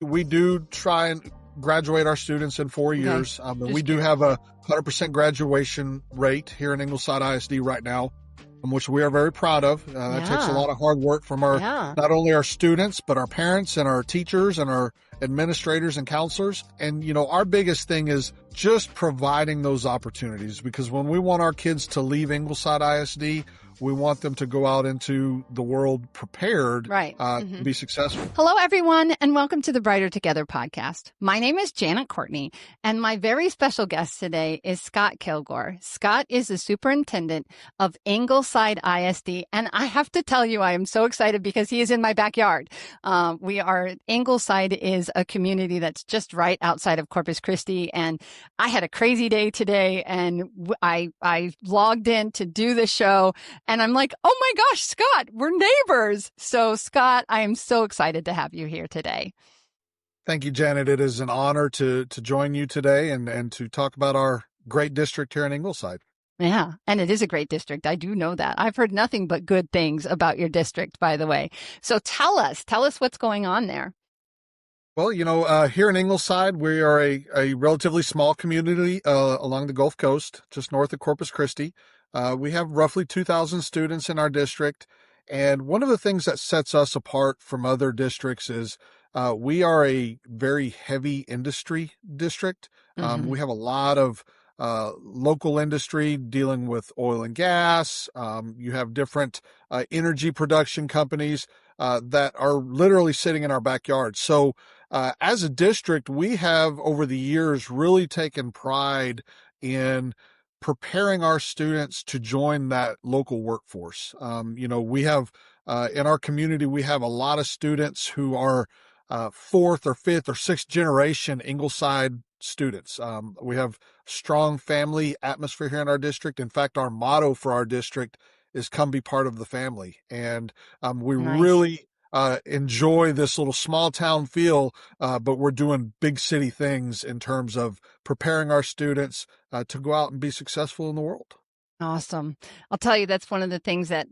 We do try and graduate our students in 4 years. And we do have a 100% graduation rate here in Ingleside ISD right now, which we are very proud of. That takes a lot of hard work from not only our students, but our parents and our teachers and our administrators and counselors. And, our biggest thing is just providing those opportunities, because when we want our kids to leave Ingleside ISD, we want them to go out into the world prepared to be successful. Hello, everyone, and welcome to the Brighter Together podcast. My name is Janet Courtney, and my very special guest today is Scott Kilgore. Scott is the superintendent of Ingleside ISD, and I have to tell you, I am so excited because he is in my backyard. Ingleside is a community that's just right outside of Corpus Christi, and I had a crazy day today, and I logged in to do the show. And I'm like, oh my gosh, Scott, we're neighbors. So Scott, I am so excited to have you here today. Thank you, Janet. It is an honor to join you today and to talk about our great district here in Ingleside. Yeah, and it is a great district. I do know that. I've heard nothing but good things about your district, by the way. So tell us what's going on there. Well, here in Ingleside, we are a relatively small community along the Gulf Coast, just north of Corpus Christi. We have roughly 2,000 students in our district. And one of the things that sets us apart from other districts is we are a very heavy industry district. We have a lot of local industry dealing with oil and gas. You have different energy production companies that are literally sitting in our backyard. So as a district, we have over the years really taken pride in preparing our students to join that local workforce. We have in our community, we have a lot of students who are fourth or fifth or sixth generation Ingleside students. We have strong family atmosphere here in our district. In fact, our motto for our district is "Come be part of the family." And we really enjoy this little small town feel, but we're doing big city things in terms of preparing our students to go out and be successful in the world. Awesome. I'll tell you, that's one of the things that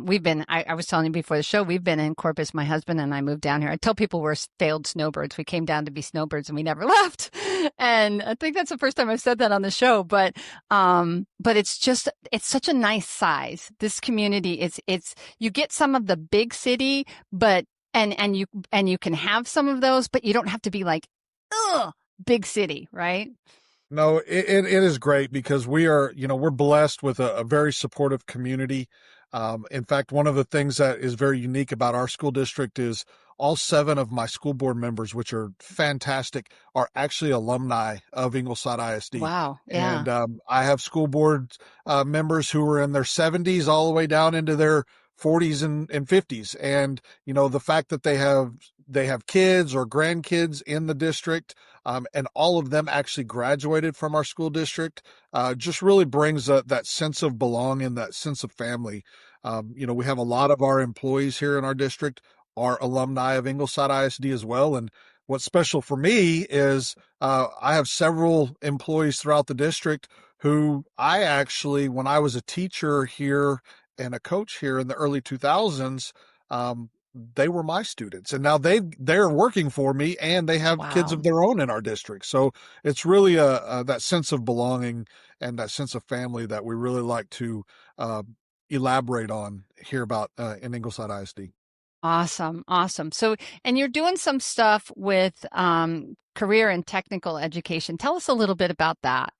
we've been, I was telling you before the show, we've been in Corpus, my husband and I moved down here. I tell people we're failed snowbirds. We came down to be snowbirds and we never left. And I think that's the first time I've said that on the show, but it's such a nice size. This community, it's, you get some of the big city, but, and you can have some of those, but you don't have to be like, big city, right? No, it is great because we are, we're blessed with a very supportive community. In fact, one of the things that is very unique about our school district is all 7 of my school board members, which are fantastic, are actually alumni of Ingleside ISD. Wow. Yeah. And I have school board members who are in their 70s all the way down into their 40s and 50s. And, the fact that they have kids or grandkids in the district, and all of them actually graduated from our school district, just really brings that sense of belonging, that sense of family. We have a lot of our employees here in our district are alumni of Ingleside ISD as well. And what's special for me is I have several employees throughout the district who I actually, when I was a teacher here and a coach here in the early 2000s, they were my students, and now they're working for me, and they have kids of their own in our district. So it's really that sense of belonging and that sense of family that we really like to elaborate on here about in Ingleside ISD. Awesome. So, and you're doing some stuff with career and technical education. Tell us a little bit about that.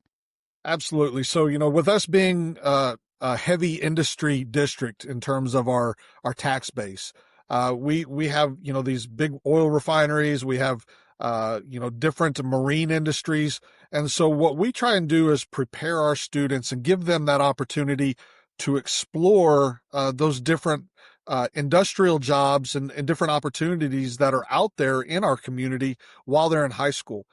Absolutely. So, with us being a heavy industry district in terms of our tax base, we have, these big oil refineries. We have, different marine industries. And so what we try and do is prepare our students and give them that opportunity to explore those different industrial jobs and different opportunities that are out there in our community while they're in high school.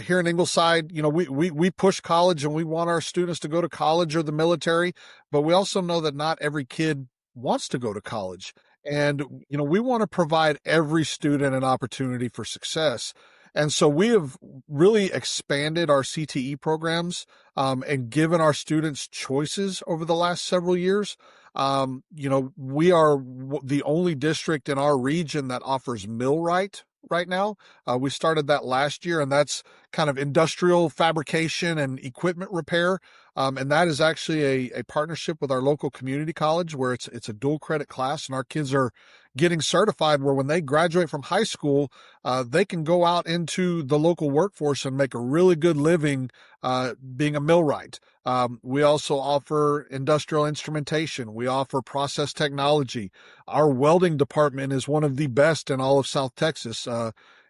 Here in Ingleside, we push college and we want our students to go to college or the military, but we also know that not every kid wants to go to college. And, we want to provide every student an opportunity for success. And so we have really expanded our CTE programs and given our students choices over the last several years. We are the only district in our region that offers millwright right now. We started that last year, and that's kind of industrial fabrication and equipment repair. And that is actually a partnership with our local community college where it's a dual credit class, and our kids are getting certified where when they graduate from high school, they can go out into the local workforce and make a really good living being a millwright. We also offer industrial instrumentation. We offer process technology. Our welding department is one of the best in all of South Texas.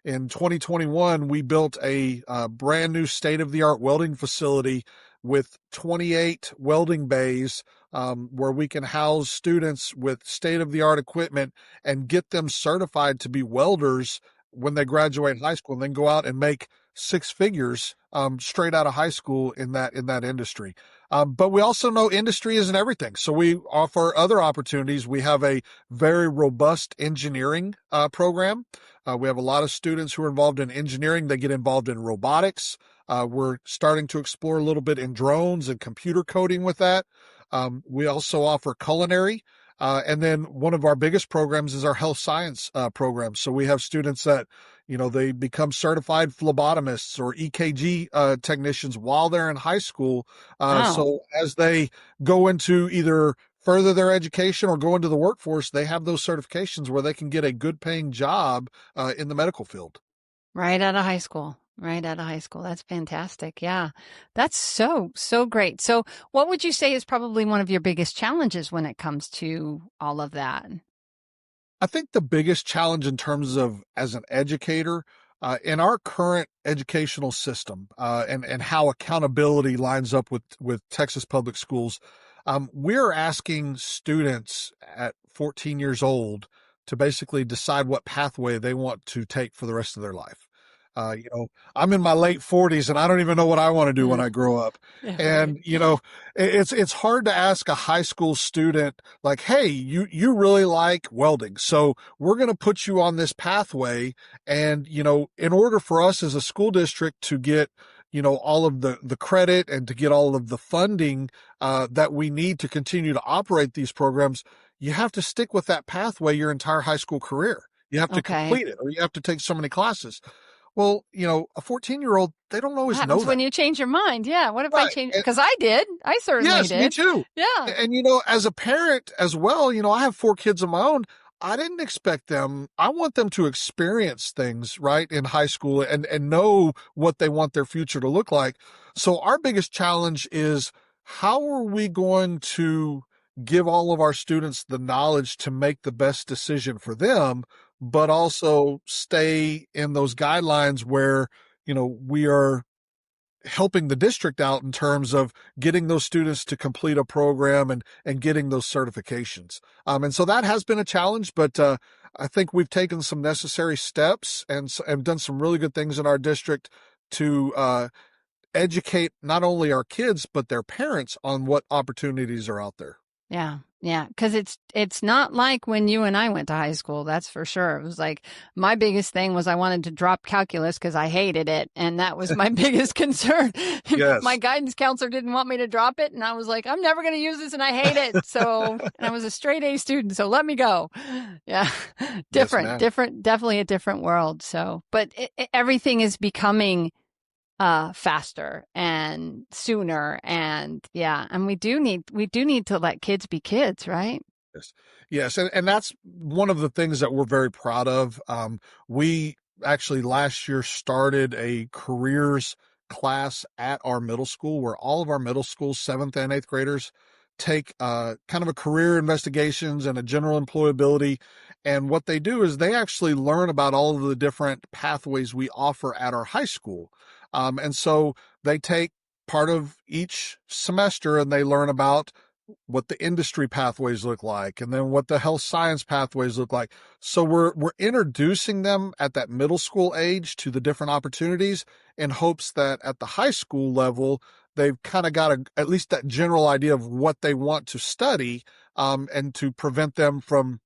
In 2021, we built a brand new state-of-the-art welding facility with 28 welding bays where we can house students with state-of-the-art equipment and get them certified to be welders when they graduate high school and then go out and make six figures straight out of high school in that industry. But we also know industry isn't everything. So we offer other opportunities. We have a very robust engineering program. We have a lot of students who are involved in engineering. They get involved in robotics. We're starting to explore a little bit in drones and computer coding with that. We also offer culinary. And then one of our biggest programs is our health science program. So we have students that, they become certified phlebotomists or EKG technicians while they're in high school. Wow. So as they go into either further their education or go into the workforce, they have those certifications where they can get a good paying job in the medical field. Right out of high school. Right out of high school. That's fantastic. Yeah. That's so great. So, what would you say is probably one of your biggest challenges when it comes to all of that? I think the biggest challenge in terms of as an educator in our current educational system and how accountability lines up with Texas public schools, we're asking students at 14 years old to basically decide what pathway they want to take for the rest of their life. I'm in my late 40s and I don't even know what I want to do when Yeah. I grow up. Yeah, right. And, it's hard to ask a high school student like, hey, you really like welding. So we're going to put you on this pathway. And, in order for us as a school district to get, all of the credit and to get all of the funding that we need to continue to operate these programs, you have to stick with that pathway your entire high school career. You have to Okay. complete it or you have to take so many classes. Well, a 14-year-old, they don't What always know happens that. when you change your mind? Yeah. What if I Right. change? Because I did. I certainly Yes, me did. too. Yeah. And, as a parent as well, I have four kids of my own. I didn't expect them. I want them to experience things, right, in high school and know what they want their future to look like. So our biggest challenge is how are we going to give all of our students the knowledge to make the best decision for them, but also stay in those guidelines where, we are helping the district out in terms of getting those students to complete a program and getting those certifications. And so that has been a challenge, but I think we've taken some necessary steps and done some really good things in our district to educate not only our kids, but their parents on what opportunities are out there. Yeah. Yeah. Because it's not like when you and I went to high school. That's for sure. It was like my biggest thing was I wanted to drop calculus because I hated it, and that was my biggest concern. My Yes. guidance counselor didn't want me to drop it, and I was like, I'm never going to use this, and I hate it. So, and I was a straight A student, so let me go. Yeah. Yes, ma'am. Different, definitely a different world. So, but everything is becoming faster and sooner, and yeah, and we do need to let kids be kids, right? Yes. Yes. And that's one of the things that we're very proud of. We actually last year started a careers class at our middle school where all of our middle school seventh and eighth graders take kind of a career investigations and a general employability. And what they do is they actually learn about all of the different pathways we offer at our high school. And so they take part of each semester and they learn about what the industry pathways look like and then what the health science pathways look like. So we're introducing them at that middle school age to the different opportunities in hopes that at the high school level they've kind of got at least that general idea of what they want to study, and to prevent them from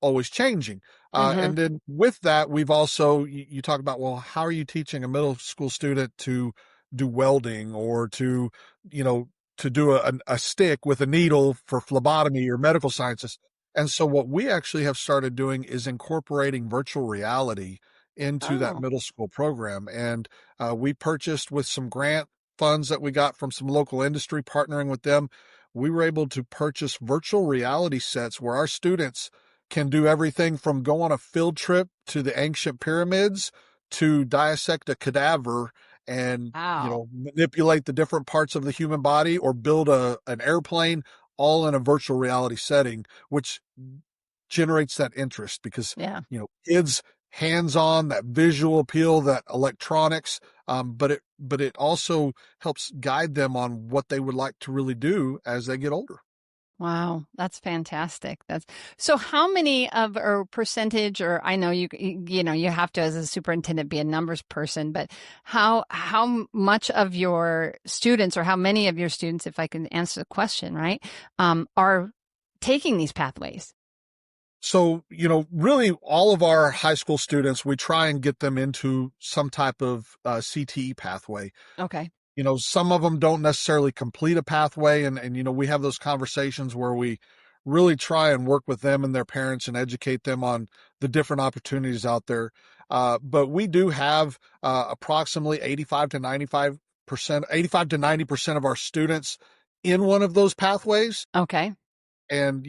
always changing. Mm-hmm. And then with that, we've also you talk about, well, how are you teaching a middle school student to do welding or to you know to do a stick with a needle for phlebotomy or medical sciences. And so what we actually have started doing is incorporating virtual reality into that Oh, middle school program. And we purchased with some grant funds that we got from some local industry partnering with them. We were able to purchase virtual reality sets where our students can do everything from go on a field trip to the ancient pyramids to dissect a cadaver and wow. manipulate the different parts of the human body or build an airplane all in a virtual reality setting, which generates that interest because Yeah. kids hands on, that visual appeal, that electronics, but it also helps guide them on what they would like to really do as they get older. Wow, that's fantastic. That's so how many of or percentage or I know you have to as a superintendent be a numbers person, but how much of your students or how many of your students, if I can answer the question, right, are taking these pathways? So, really all of our high school students, we try and get them into some type of CTE pathway. Okay. Some of them don't necessarily complete a pathway. And we have those conversations where we really try and work with them and their parents and educate them on the different opportunities out there. But we do have approximately 85 to 90% of our students in one of those pathways. Okay. And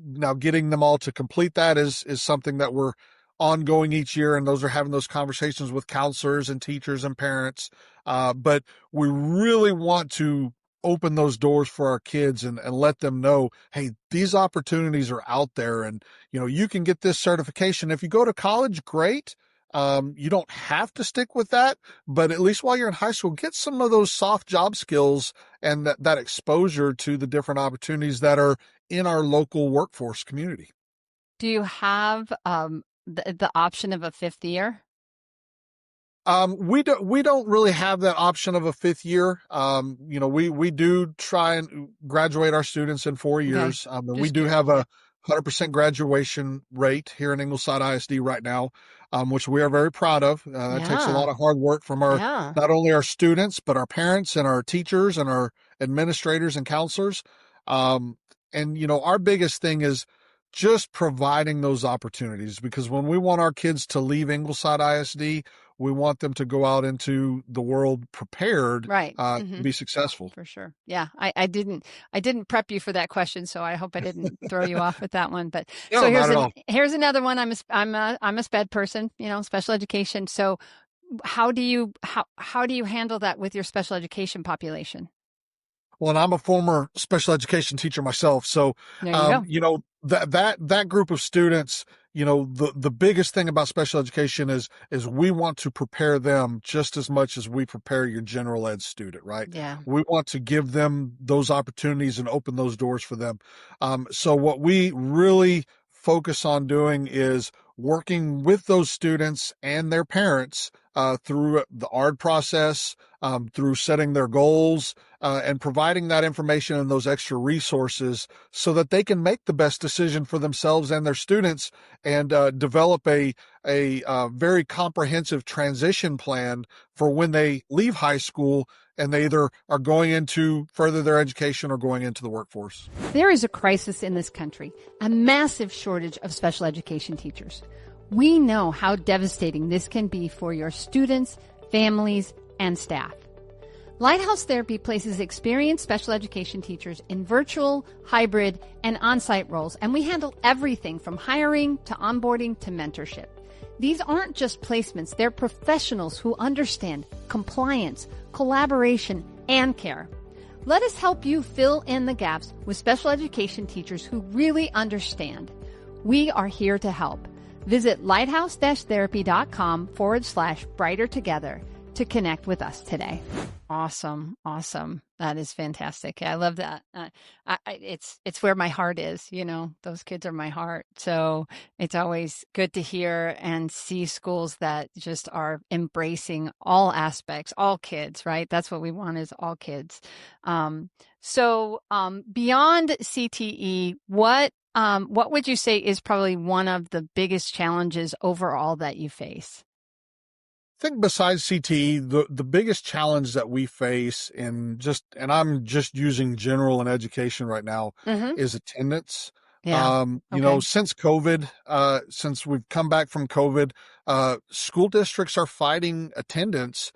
now getting them all to complete that is something that we're ongoing each year, and those are having those conversations with counselors and teachers and parents. But we really want to open those doors for our kids and let them know, hey, these opportunities are out there, and you can get this certification. If you go to college, great. You don't have to stick with that, but at least while you're in high school, get some of those soft job skills and that exposure to the different opportunities that are in our local workforce community. Do you have the option of a fifth year? We don't really have that option of a fifth year. We do try and graduate our students in 4 Okay. years. And we Just do curious. have a 100% graduation rate here in Ingleside ISD right now, which we are very proud of. That takes a Yeah. lot of hard work from Yeah. not only our students, but our parents and our teachers and our administrators and counselors. And our biggest thing is just providing those opportunities, because when we want our kids to leave Ingleside ISD, we want them to go out into the world prepared Right. to be successful. For sure. Yeah. I didn't prep you for that question, so I hope I didn't throw you off with that one. But so No, not at all. here's another one. I'm a sped person, special education. So how do you handle that with your special education population? Well, and I'm a former special education teacher myself, so There you go. that group of students, the biggest thing about special education is we want to prepare them just as much as we prepare your general ed student, right? Yeah. We want to give them those opportunities and open those doors for them. So what we really focus on doing is working with those students and their parents through the ARD process, through setting their goals, and providing that information and those extra resources so that they can make the best decision for themselves and their students, and develop a very comprehensive transition plan for when they leave high school and they either are going into further their education or going into the workforce. There is a crisis in this country, a massive shortage of special education teachers. We know how devastating this can be for your students, families, and staff. Lighthouse Therapy places experienced special education teachers in virtual, hybrid, and on-site roles, and we handle everything from hiring to onboarding to mentorship. These aren't just placements, they're professionals who understand compliance, collaboration, and care. Let us help you fill in the gaps with special education teachers who really understand. We are here to help. Visit lighthouse-therapy.com/brighter together to connect with us today. Awesome. Awesome. That is fantastic. I love that. It's where my heart is, those kids are my heart. So it's always good to hear and see schools that just are embracing all aspects, all kids, right? That's what we want, is all kids. Beyond CTE, what would you say is probably one of the biggest challenges overall that you face? I think besides CTE, the biggest challenge that we face and I'm just using general and education right now, Mm-hmm. is attendance. Yeah. Okay. Since COVID, since we've come back from COVID, school districts are fighting attendance,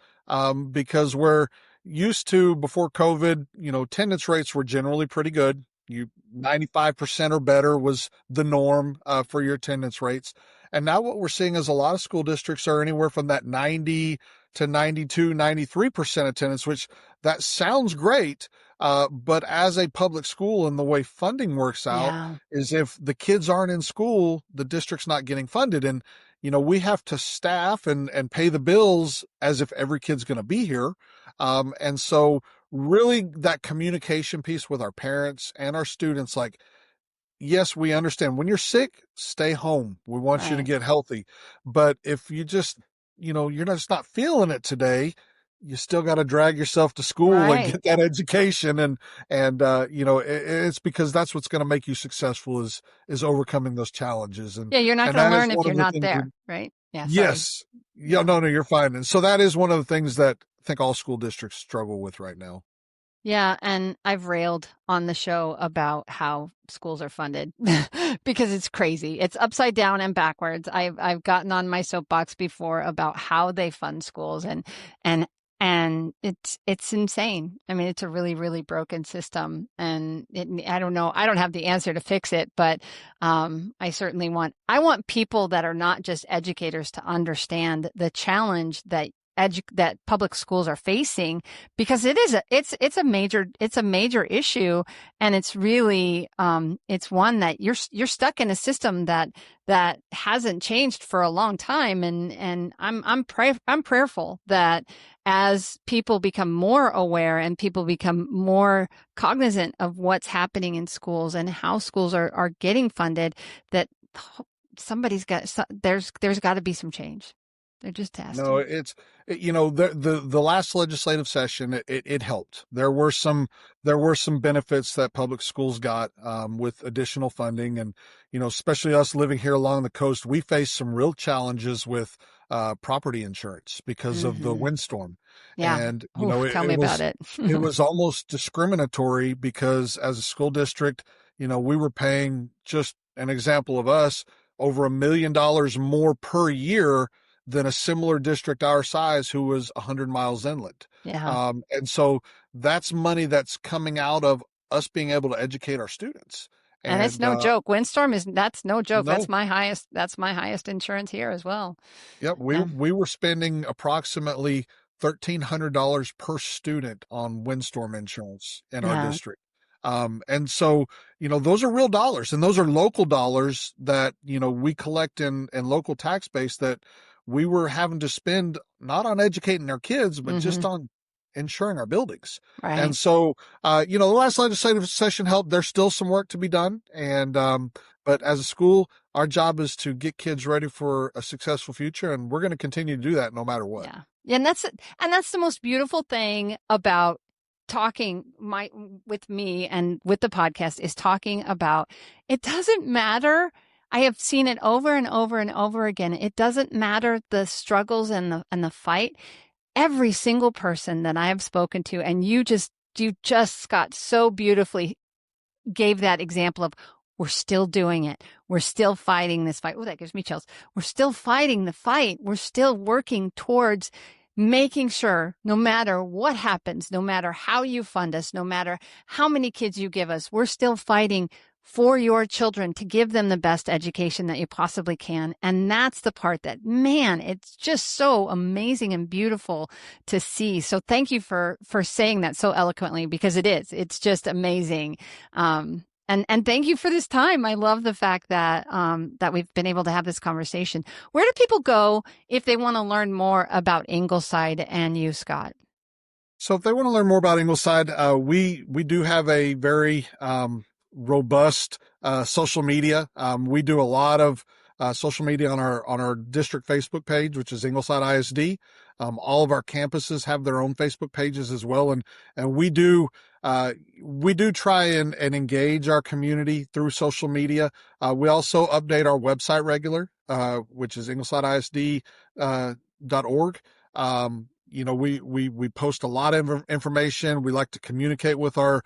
because we're used to before COVID, attendance rates were generally pretty good. 95% or better was the norm, for your attendance rates. And now what we're seeing is a lot of school districts are anywhere from that 90 to 92, 93% attendance, which that sounds great. But as a public school and the way funding works out Yeah. is if the kids aren't in school, the district's not getting funded. And, we have to staff and pay the bills as if every kid's going to be here. And so really that communication piece with our parents and our students, like, yes, we understand when you're sick, stay home. We want you to Right. get healthy. But if you just, you're just not feeling it today, you still got to drag yourself to school and Right. get that education. And it's because that's what's going to make you successful is overcoming those challenges. Yeah, you're not And going to that is learn if one you're of the not things there, right? Yeah, sorry. yes. Yeah, no, you're fine. And so that is one of the things that I think all school districts struggle with right now. Yeah, and I've railed on the show about how schools are funded because it's crazy. It's upside down and backwards. I've gotten on my soapbox before about how they fund schools and and it's insane. I mean, it's a really, really broken system, and I don't know. I don't have the answer to fix it, but I want people that are not just educators to understand the challenge that public schools are facing, because it's a major issue, and it's really it's one that you're stuck in a system that hasn't changed for a long time, and I'm prayerful that as people become more aware and people become more cognizant of what's happening in schools and how schools are getting funded, that there's got to be some change. There just has No, to. the last legislative session, it helped. There were some benefits that public schools got, with additional funding. And, especially us living here along the coast, we faced some real challenges with, property insurance because of the Hmm. windstorm. Yeah. And, Oh, tell me about it. it was almost discriminatory because as a school district, we were paying, just an example of us, over $1 million more per year than a similar district our size who was 100 miles inland. Yeah. And so that's money that's coming out of us being able to educate our students. And it's And no joke. That's no joke. no, That's my highest insurance here as well. yep, we Yeah. we were spending approximately $1,300 per student on windstorm insurance in our Yeah. district. And so, those are real dollars, and those are local dollars that, we collect in local tax base that we were having to spend not on educating our kids, but Hmm. just on insuring our buildings. And Right. so, the last legislative session helped. There's still some work to be done. And, but as a school, our job is to get kids ready for a successful future. And we're going to continue to do that no matter what. Yeah. Yeah. And that's the most beautiful thing about talking with me and with the podcast, is talking about, it doesn't matter. I have seen it over and over and over again. It doesn't matter the struggles and the fight. Every single person that I have spoken to, and you just Scott, so beautifully gave that example of, we're still doing it. We're still fighting this fight. Oh, that gives me chills. We're still fighting the fight. We're still working towards making sure, no matter what happens, no matter how you fund us, no matter how many kids you give us, we're still fighting for your children to give them the best education that you possibly can. And that's the part that, man, it's just so amazing and beautiful to see. So thank you for saying that so eloquently, because it's just amazing. And thank you for this time. I love the fact that that we've been able to have this conversation. Where do people go if they want to learn more about Ingleside and you, Scott? So if they want to learn more about Ingleside, we do have a very, robust, social media. We do a lot of, social media on our district Facebook page, which is Ingleside ISD. All of our campuses have their own Facebook pages as well. And we do try and engage our community through social media. We also update our website regular, which is inglesideisd.org. we post a lot of information. We like to communicate with our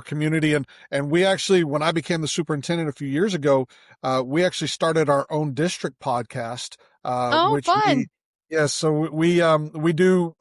community, and we actually, when I became the superintendent a few years ago, we actually started our own district podcast, Oh, which fun. yes, so we do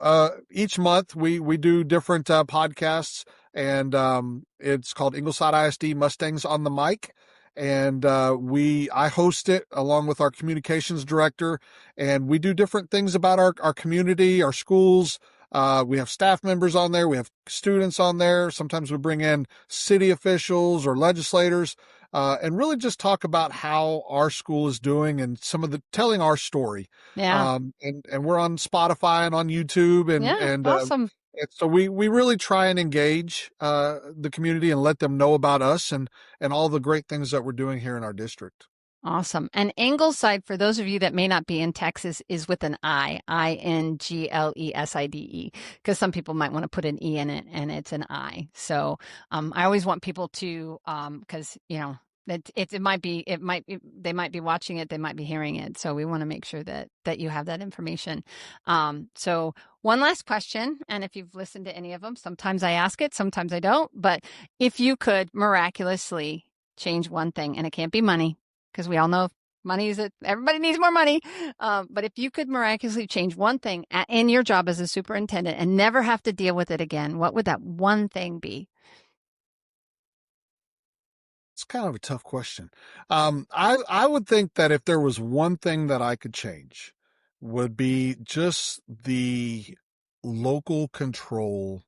each month we do different podcasts, and it's called Ingleside ISD Mustangs on the Mic. And I host it along with our communications director, and we do different things about our community, our schools. We have staff members on there. We have students on there. Sometimes we bring in city officials or legislators, and really just talk about how our school is doing and telling our story. Yeah. And we're on Spotify and on YouTube, Yeah. Awesome. and so we really try and engage the community and let them know about us and all the great things that we're doing here in our district. Awesome. And Ingleside, for those of you that may not be in Texas, is with an Ingleside, because some people might want to put an E in it and it's an I. So I always want people to, because, they might be watching it, they might be hearing it. So we want to make sure that you have that information. So one last question, and if you've listened to any of them, sometimes I ask it, sometimes I don't, but if you could miraculously change one thing, and it can't be money, because we all know everybody needs more money. But if you could miraculously change one thing in your job as a superintendent and never have to deal with it again, what would that one thing be? It's kind of a tough question. I would think that if there was one thing that I could change, would be just the local control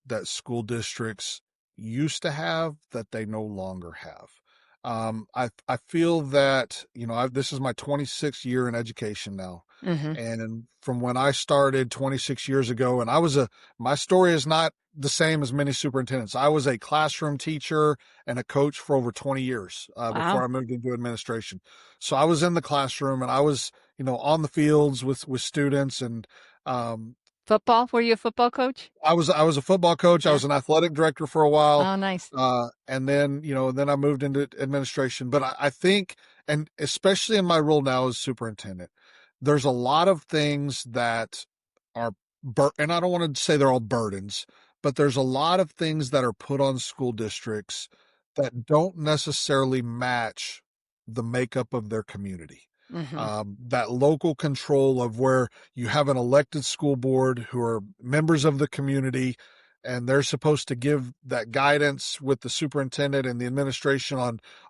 that school districts used to have that they no longer have. I feel that, this is my 26th year in education now. Mm-hmm. And from when I started 26 years ago, and my story is not the same as many superintendents. I was a classroom teacher and a coach for over 20 years before Wow. I moved into administration. So I was in the classroom, and I was, on the fields with students, and um, Football? Were you a football coach? I was a football coach. I Yeah. was an athletic director for a while. Oh, nice. And then, then I moved into administration. But I think, and especially in my role now as superintendent, there's a lot of things that are, and I don't want to say they're all burdens, but there's a lot of things that are put on school districts that don't necessarily match the makeup of their community. Mm-hmm. That local control of where you have an elected school board who are members of the community, and they're supposed to give that guidance with the superintendent and the administration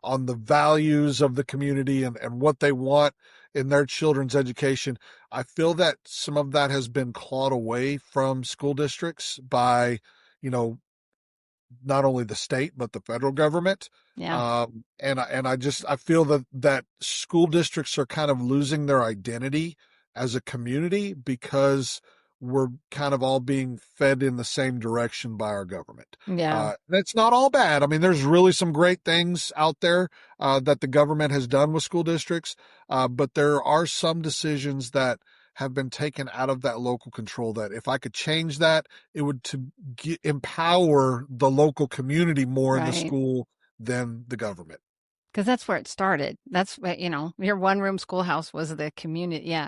on the values of the community and what they want in their children's education. I feel that some of that has been clawed away from school districts by, you know, not only the state but the federal government. Yeah. I feel that school districts are kind of losing their identity as a community because we're kind of all being fed in the same direction by our government. Yeah. That's not all bad. I mean, there's really some great things out there that the government has done with school districts, but there are some decisions that have been taken out of that local control that if I could change that, it would empower the local community more in the Right. school than the government. Because that's where it started. That's what, your one room schoolhouse was the community. Yeah,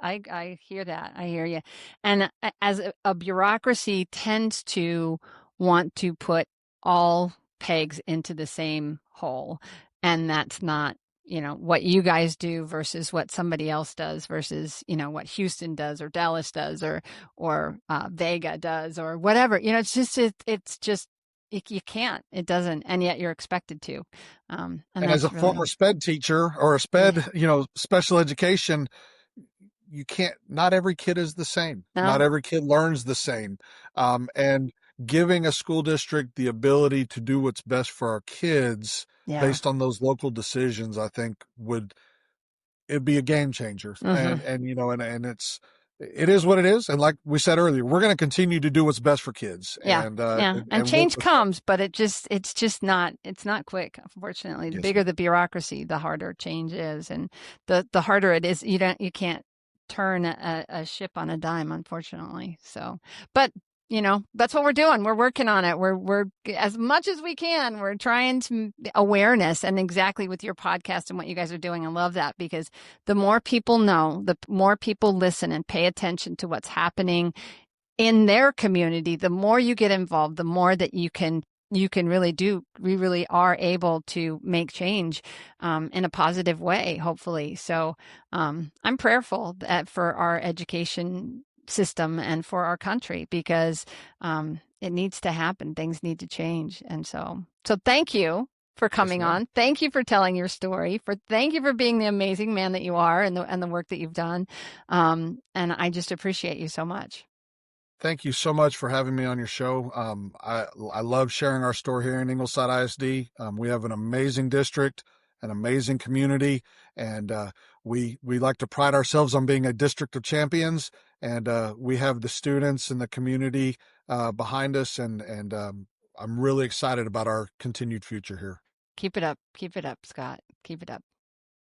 I hear that. I hear you. And as a bureaucracy tends to want to put all pegs into the same hole. And that's not, what you guys do versus what somebody else does versus, what Houston does or Dallas does or Vega does or whatever. It's just, you can't, it doesn't, and yet you're expected to. And And as a that's former really, SPED teacher or a yeah. SPED, special education, you can't, not every kid is the same. Not No, every kid learns the same. And giving a school district the ability to do what's best for our kids yeah. based on those local decisions, I think it'd be a game changer. Hmm. And it is what it is. And like we said earlier, we're going to continue to do what's best for kids, Yeah. Yeah. And and work change with them. comes, but it's just not, it's not quick. Unfortunately, the Yes, bigger ma'am. the bureaucracy, the harder change is. And the harder it is, you can't turn a ship on a dime, unfortunately. So, but that's what we're doing. We're working on it. We're as much as we can. We're trying to awareness, and exactly with your podcast and what you guys are doing. I love that, because the more people know, the more people listen and pay attention to what's happening in their community, the more you get involved, the more that you can really do. We really are able to make change in a positive way, hopefully. So I'm prayerful that for our education system and for our country, because it needs to happen. Things need to change. And so thank you for Yes, coming ma'am. on. Thank you for telling your story. Thank you for being the amazing man that you are, and the work that you've done. And I just appreciate you so much. Thank you so much for having me on your show. I love sharing our story here in Ingleside ISD. We have an amazing district, an amazing community, and we like to pride ourselves on being a district of champions. And we have the students and the community behind us, and I'm really excited about our continued future here. Keep it up. Keep it up, Scott. Keep it up.